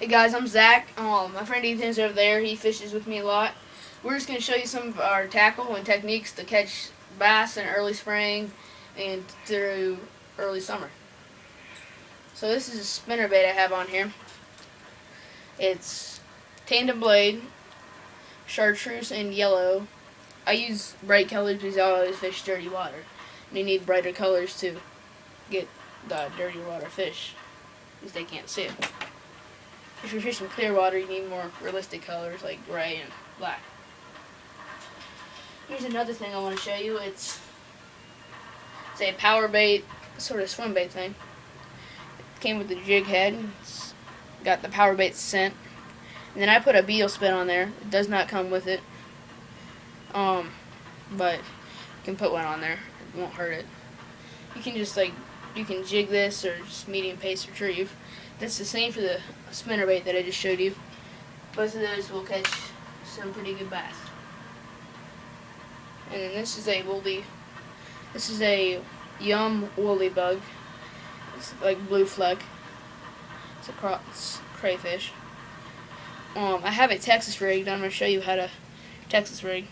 Hey guys, I'm Zach. My friend Ethan's over there. He fishes with me a lot. We're just going to show you some of our tackle and techniques to catch bass in early spring and through early summer. So this is a spinnerbait I have on here. It's tandem blade, chartreuse, and yellow. I use bright colors because I always fish dirty water. And you need brighter colors to get the dirty water fish because they can't see it. If you're fishing clear water, you need more realistic colors like gray and black. Here's another thing I want to show you. It's a power bait, sort of swim bait thing. It came with the jig head. It's got the power bait scent. And then I put a beetle spin on there. It does not come with it. But you can put one on there. It won't hurt it. You can just you can jig this or just medium pace retrieve. That's the same for the spinnerbait that I just showed you. Both of those will catch some pretty good bass. And then this is a Yum woolly bug. It's like blue fleck. It's a crayfish. I have a Texas rig. I'm going to show you how to Texas rig.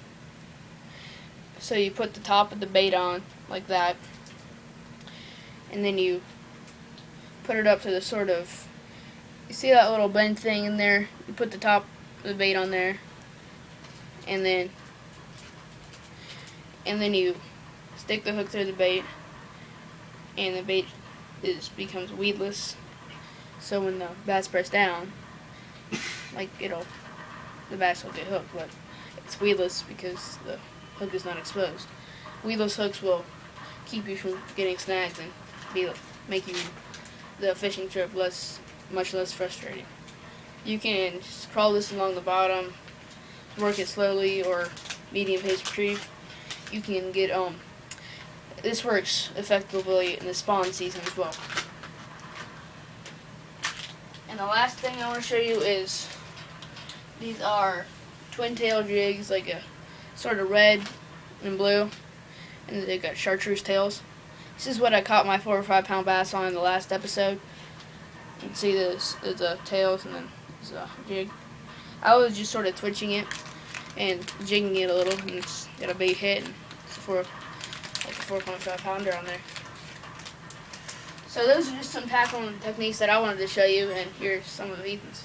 So you put the top of the bait on like that, and then you put it up to the sort of, you see that little bend thing in there? You put the top of the bait on there, and then you stick the hook through the bait, and the bait becomes weedless. So when the bass press down, the bass will get hooked, but it's weedless because the hook is not exposed. Weedless hooks will keep you from getting snagged and make the fishing trip much less frustrating. You can just crawl this along the bottom, work it slowly or medium pace retrieve. You can get this works effectively in the spawn season as well. And the last thing I want to show you is these are twin tail jigs, like a sort of red and blue, and they got chartreuse tails. This is what I caught my 4 or 5 pound bass on in the last episode. You can see the tails and then there's a jig. I was just sort of twitching it and jigging it a little, and it's got a big hit, and it's a 4.5 pounder on there. So those are just some tackling techniques that I wanted to show you, and here's some of Ethan's.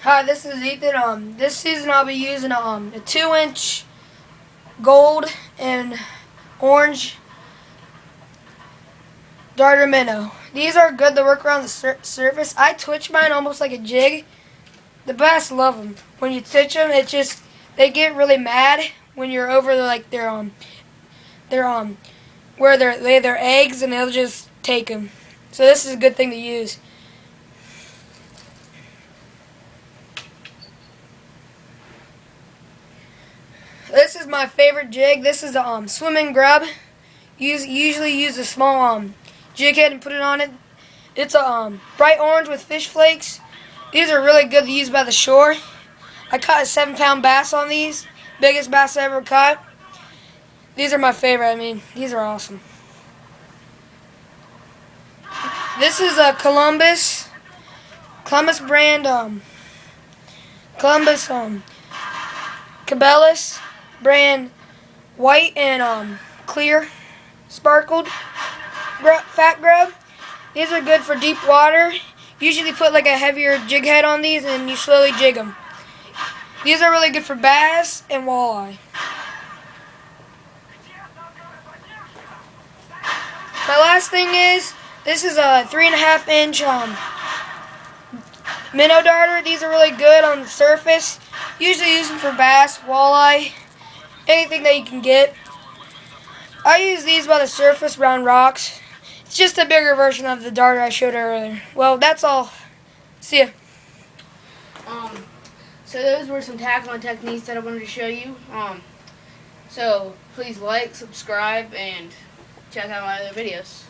Hi, this is Ethan. This season I'll be using a 2-inch gold and orange darter minnow. These are good to work around the surface. I twitch mine almost like a jig. The bass love them. When you twitch them, they get really mad when you're over where they lay their eggs, and they'll just take them. So this is a good thing to use. This is my favorite jig. This is a swimming grub. Usually use a small jig head and put it on it. It's a bright orange with fish flakes. These are really good to use by the shore. I caught a 7-pound bass on these. Biggest bass I ever caught. These are my favorite. I mean, these are awesome. This is a Columbus brand, Cabela's brand white and clear sparkled fat grub. These are good for deep water. Usually put like a heavier jig head on these and you slowly jig them. These are really good for bass and walleye. My last thing is, this is a 3.5-inch minnow darter. These are really good on the surface. Usually use them for bass, walleye, anything that you can get. I use these by the surface around rocks. It's just a bigger version of the darter I showed earlier. Well, that's all. See ya. So those were some tackling techniques that I wanted to show you. So please like, subscribe, and check out my other videos.